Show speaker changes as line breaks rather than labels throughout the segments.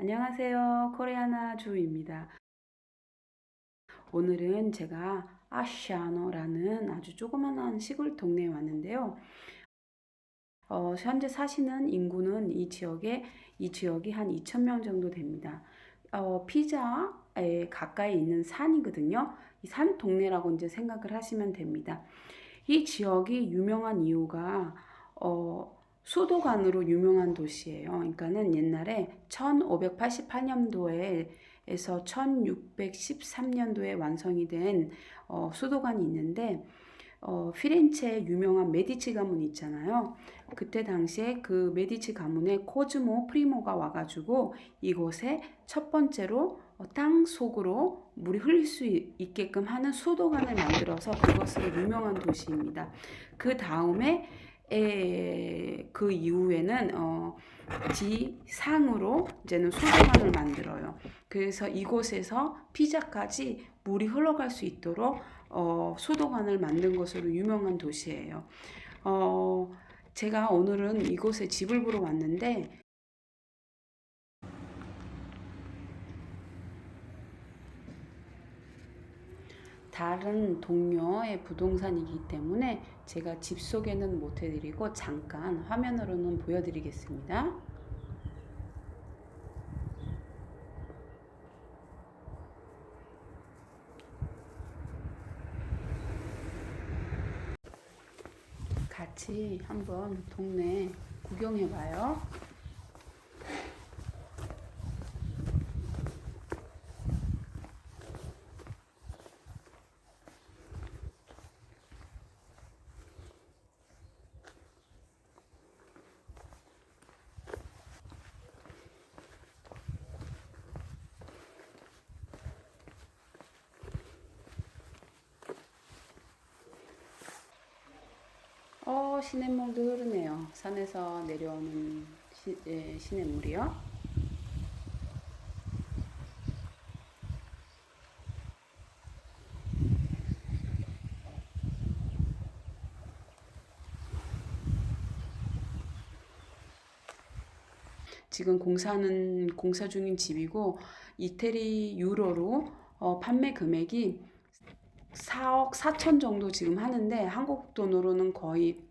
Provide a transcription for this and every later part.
안녕하세요. 코리아나 주입니다. 오늘은 제가 아시아노라는 아주 조그만한 시골 동네에 왔는데요. 현재 사시는 인구는 이 지역이 한 2,000명 정도 됩니다. 피자에 가까이 있는 산이거든요. 이 산 동네라고 이제 생각을 하시면 됩니다. 이 지역이 유명한 이유가 수도관으로 유명한 도시예요. 그러니까는 옛날에 1588년도에 에서 1613년도에 완성이 된 수도관이 있는데 피렌체의 유명한 메디치 가문 있잖아요. 그때 당시에 그 메디치 가문의 코즈모 프리모가 와가지고 이곳에 첫 번째로 땅 속으로 물이 흘릴 수 있게끔 하는 수도관을 만들어서 그것으로 유명한 도시입니다. 그 다음에 그 이후에는 지상으로 이제는 수도관을 만들어요. 그래서 이곳에서 피자까지 물이 흘러갈 수 있도록 수도관을 만든 것으로 유명한 도시예요. 제가 오늘은 이곳에 집을 보러 왔는데 다른 동료의 부동산이기 때문에 제가 집 소개는 못 해드리고 잠깐 화면으로는 보여드리겠습니다. 같이 한번 동네 구경해봐요. 시냇물도 흐르네요. 산에서 내려오는 시냇물이요. 지금 공사 중인 집이고 이태리 유로로 판매 금액이 4억 4천 정도 지금 하는데 한국 돈으로는 거의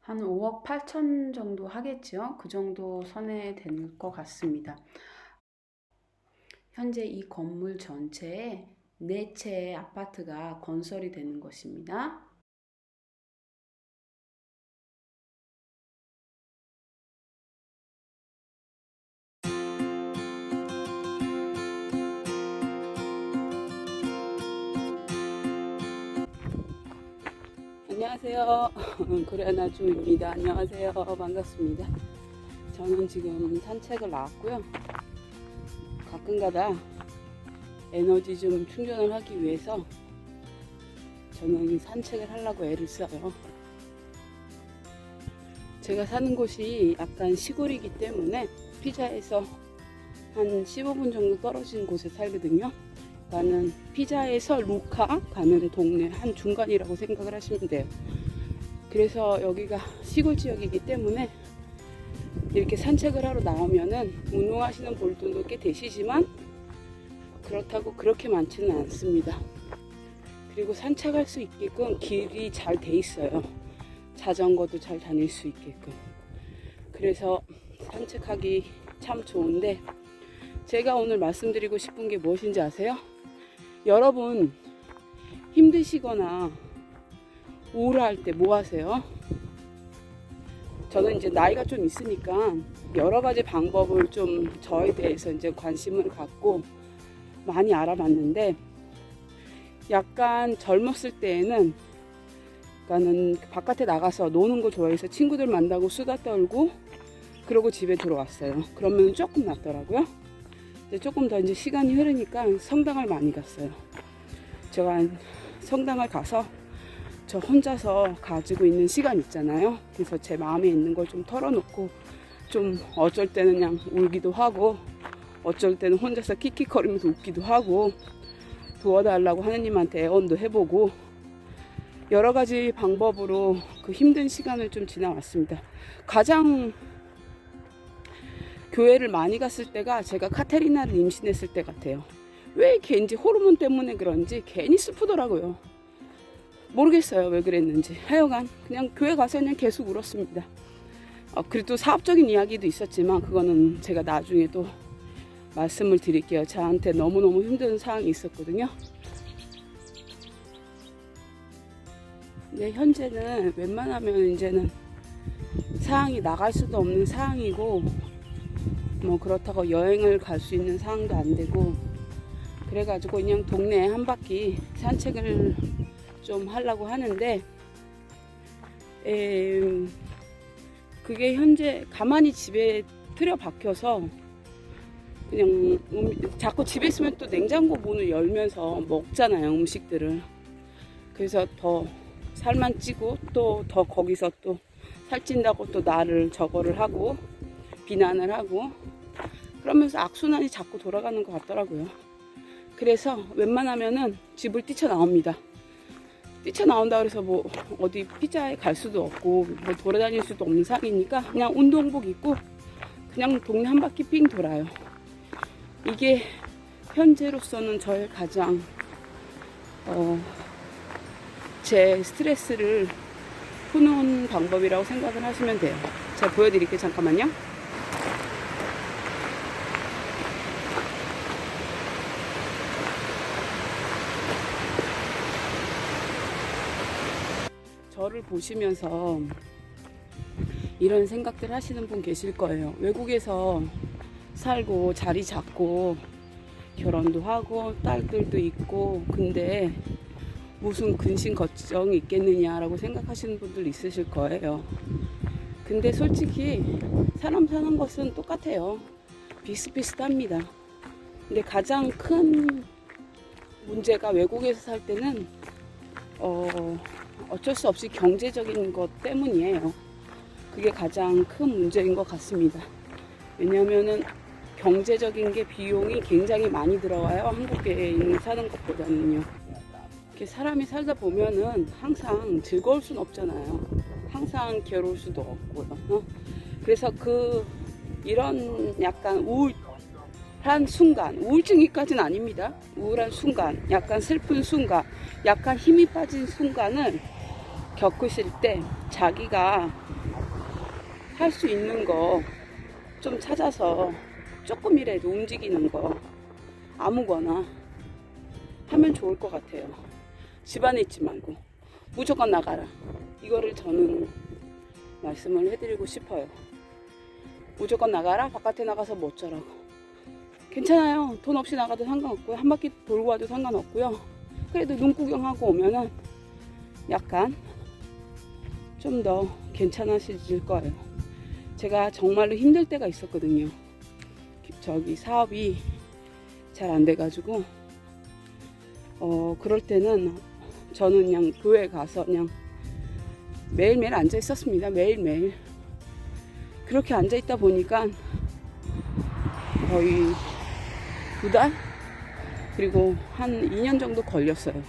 한 5억 8천 정도 하겠죠. 그 정도 선에 될 것 같습니다. 현재 이 건물 전체에 4채의 아파트가 건설이 되는 것입니다. 안녕하세요. 고려나주입니다. 안녕하세요. 반갑습니다. 저는 지금 산책을 나왔고요. 가끔가다 에너지 좀 충전을 하기 위해서 저는 산책을 하려고 애를 써요. 제가 사는 곳이 약간 시골이기 때문에 피자에서 한 15분 정도 떨어진 곳에 살거든요. 나는 피자에서 루카 가는 동네 한 중간이라고 생각을 하시면 돼요. 그래서 여기가 시골 지역이기 때문에 이렇게 산책을 하러 나오면은 운동하시는 분들도 꽤 되시지만 그렇다고 그렇게 많지는 않습니다. 그리고 산책할 수 있게끔 길이 잘 돼 있어요. 자전거도 잘 다닐 수 있게끔. 그래서 산책하기 참 좋은데 제가 오늘 말씀드리고 싶은 게 무엇인지 아세요? 여러분 힘드시거나 우울할 때 뭐 하세요? 저는 이제 나이가 좀 있으니까 여러 가지 방법을 좀 저에 대해서 이제 관심을 갖고 많이 알아봤는데 약간 젊었을 때에는 그러니까는 바깥에 나가서 노는 거 좋아해서 친구들 만나고 수다 떨고 그러고 집에 들어왔어요. 그러면 조금 낫더라고요. 조금 더 이제 시간이 흐르니까 성당을 많이 갔어요. 제가 성당을 가서 저 혼자서 가지고 있는 시간 있잖아요. 그래서 제 마음에 있는 걸 좀 털어놓고 좀 어쩔 때는 그냥 울기도 하고 어쩔 때는 혼자서 킥킥거리면서 웃기도 하고 도와달라고 하느님한테 애원도 해보고 여러 가지 방법으로 그 힘든 시간을 좀 지나왔습니다. 가장 교회를 많이 갔을 때가 제가 카테리나를 임신했을 때 같아요. 왜 걔인지 호르몬 때문에 그런지 괜히 슬프더라고요. 모르겠어요 왜 그랬는지. 하여간 그냥 교회 가서 그냥 계속 울었습니다. 그래도 사업적인 이야기도 있었지만 그거는 제가 나중에 또 말씀을 드릴게요. 저한테 너무너무 힘든 상황이 있었거든요. 근데 현재는 웬만하면 이제는 상황이 나갈 수도 없는 상황이고, 뭐 그렇다고 여행을 갈 수 있는 상황도 안 되고, 그래가지고 그냥 동네에 한 바퀴 산책을 좀 하려고 하는데, 그게 현재 가만히 집에 틀어박혀서 그냥 자꾸 집에 있으면 또 냉장고 문을 열면서 먹잖아요, 음식들을. 그래서 더 살만 찌고 또 더 거기서 또 살찐다고 또 나를 저거를 하고 비난을 하고 그러면서 악순환이 자꾸 돌아가는 것 같더라고요. 그래서 웬만하면은 집을 뛰쳐나옵니다. 뛰쳐나온다 그래서 뭐 어디 피자에 갈 수도 없고 뭐 돌아다닐 수도 없는 상황이니까 그냥 운동복 입고 그냥 동네 한 바퀴 삥 돌아요. 이게 현재로서는 저의 가장 제 스트레스를 푸는 방법이라고 생각을 하시면 돼요. 제가 보여드릴게요. 잠깐만요. 저를 보시면서 이런 생각들 하시는 분 계실 거예요. 외국에서 살고 자리 잡고 결혼도 하고 딸들도 있고 근데 무슨 근심 걱정이 있겠느냐라고 생각하시는 분들 있으실 거예요. 근데 솔직히 사람 사는 것은 똑같아요. 비슷비슷합니다. 근데 가장 큰 문제가 외국에서 살 때는 어쩔 수 없이 경제적인 것 때문이에요. 그게 가장 큰 문제인 것 같습니다. 왜냐하면은 경제적인 게 비용이 굉장히 많이 들어와요. 한국에 사는 것보다는요. 이렇게 사람이 살다 보면은 항상 즐거울 수는 없잖아요. 항상 괴로울 수도 없고요. 그래서 이런 약간 우울한 순간, 우울증이까지는 아닙니다. 우울한 순간, 약간 슬픈 순간, 약간 힘이 빠진 순간을 겪으실 때 자기가 할 수 있는 거 좀 찾아서 조금이라도 움직이는 거 아무거나 하면 좋을 것 같아요. 집안에 있지 말고 무조건 나가라. 이거를 저는 말씀을 해드리고 싶어요. 무조건 나가라. 바깥에 나가서 뭐 어쩌라고. 괜찮아요. 돈 없이 나가도 상관없고요. 한 바퀴 돌고 와도 상관없고요. 그래도 눈 구경하고 오면은 약간 좀 더 괜찮아지실 거예요. 제가 정말로 힘들 때가 있었거든요. 사업이 잘 안 돼가지고 그럴 때는 저는 그냥 교회 가서 그냥 매일매일 앉아 있었습니다. 매일매일 그렇게 앉아 있다 보니까 거의 2달 그리고 한 2년 정도 걸렸어요.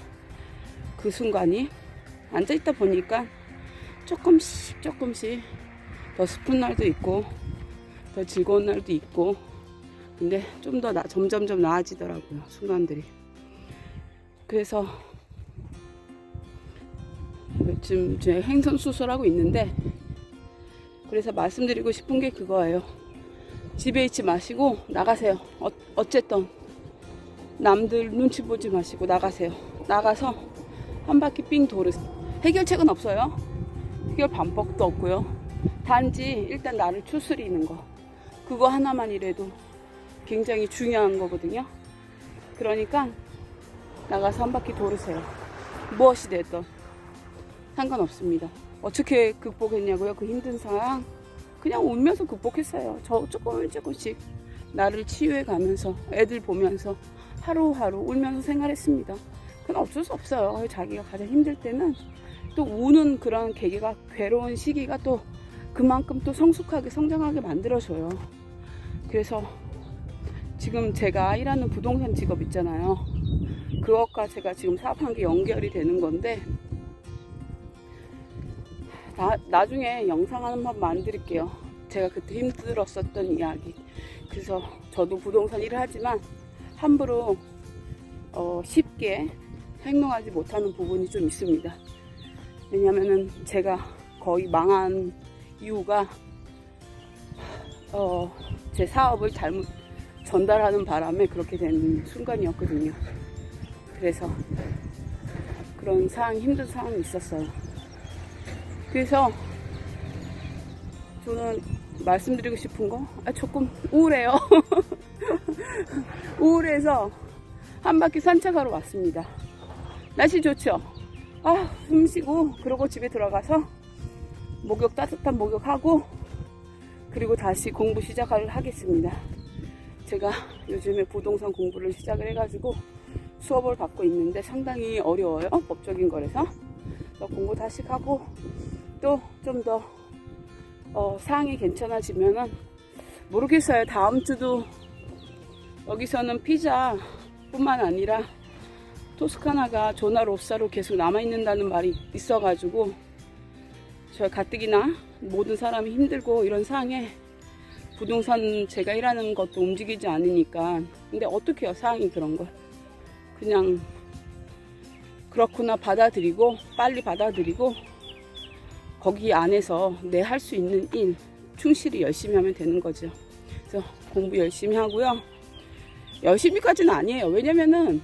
그 순간이 앉아 있다 보니까 조금씩 더 슬픈 날도 있고 더 즐거운 날도 있고 근데 좀 더 점점점 나아지더라고요. 순간들이. 그래서 지금 제 행선 수술하고 있는데 그래서 말씀드리고 싶은 게 그거예요. 집에 있지 마시고 나가세요. 어쨌든 남들 눈치 보지 마시고 나가세요. 나가서 한 바퀴 삥 도르세요. 해결책은 없어요. 해결 방법도 없고요. 단지 일단 나를 추스리는 거 그거 하나만이라도 굉장히 중요한 거거든요. 그러니까 나가서 한 바퀴 도르세요. 무엇이 됐든 상관없습니다. 어떻게 극복했냐고요? 그 힘든 상황 그냥 울면서 극복했어요. 저 조금씩 나를 치유해 가면서 애들 보면서 하루하루 울면서 생활했습니다. 그건 어쩔 수 없어요. 자기가 가장 힘들 때는 또 우는 그런 계기가 괴로운 시기가 또 그만큼 또 성숙하게 성장하게 만들어줘요. 그래서 지금 제가 일하는 부동산 직업 있잖아요. 그것과 제가 지금 사업한 게 연결이 되는 건데 나중에 영상 한번 만들게요. 제가 그때 힘들었었던 이야기. 그래서 저도 부동산 일을 하지만 함부로 쉽게 행동하지 못하는 부분이 좀 있습니다. 왜냐면은 제가 거의 망한 이유가 제 사업을 잘못 전달하는 바람에 그렇게 된 순간이었거든요. 그래서 그런 힘든 상황이 있었어요. 그래서 저는 말씀드리고 싶은 거, 조금 우울해요. 우울해서 한 바퀴 산책하러 왔습니다. 날씨 좋죠? 숨 쉬고, 그러고 집에 들어가서 따뜻한 목욕하고, 그리고 다시 공부 시작을 하겠습니다. 제가 요즘에 부동산 공부를 시작을 해가지고 수업을 받고 있는데 상당히 어려워요. 법적인 거라서. 공부 다시 하고, 또 좀 더 상황이 괜찮아지면은 모르겠어요. 다음 주도 여기서는 피자 뿐만 아니라 토스카나가 조나 로사로 계속 남아있는다는 말이 있어가지고 저희 가뜩이나 모든 사람이 힘들고 이런 상황에 부동산 제가 일하는 것도 움직이지 않으니까, 근데 어떻게 해요, 상황이 그런 걸. 그냥 그렇구나 받아들이고, 빨리 받아들이고, 거기 안에서 내 할 수 있는 일 충실히 열심히 하면 되는 거죠. 그래서 공부 열심히 하고요. 열심히까지는 아니에요. 왜냐면은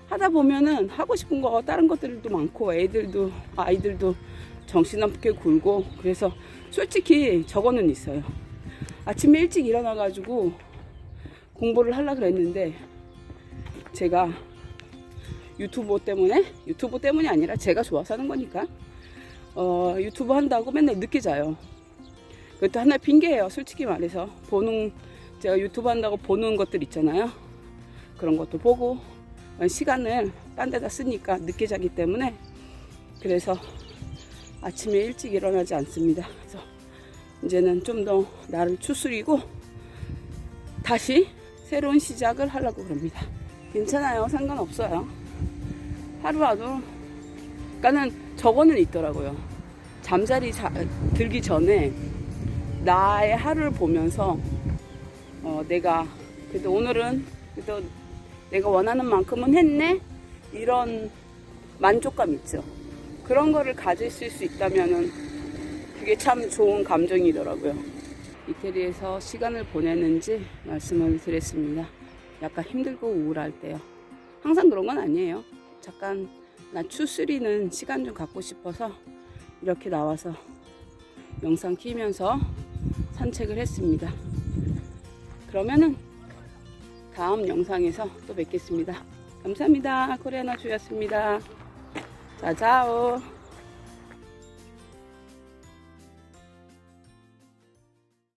하다 보면은 하고 싶은 거 다른 것들도 많고, 아이들도 정신없게 굴고, 그래서 솔직히 저거는 있어요. 아침에 일찍 일어나가지고 공부를 하려고 그랬는데, 제가 유튜브 때문이 아니라 제가 좋아서 하는 거니까, 유튜브 한다고 맨날 늦게 자요. 그것도 하나의 핑계예요. 솔직히 말해서 제가 유튜브 한다고 보는 것들 있잖아요. 그런 것도 보고 시간을 딴 데다 쓰니까 늦게 자기 때문에, 그래서 아침에 일찍 일어나지 않습니다. 그래서 이제는 좀 더 나를 추스리고 다시 새로운 시작을 하려고 그럽니다. 괜찮아요. 상관없어요. 하루라도. 그러니까는 저거는 있더라고요. 잠자리 들기 전에 나의 하루를 보면서 내가 그래도 오늘은 그래도 내가 원하는 만큼은 했네? 이런 만족감 있죠. 그런 거를 가지실 수 있다면은 그게 참 좋은 감정이더라고요. 이태리에서 시간을 보내는지 말씀을 드렸습니다. 약간 힘들고 우울할 때요. 항상 그런 건 아니에요. 잠깐 나 추스리는 시간 좀 갖고 싶어서 이렇게 나와서 영상 키면서 산책을 했습니다. 그러면은 다음 영상에서 또 뵙겠습니다. 감사합니다. 코리아나 주였습니다. 자자오.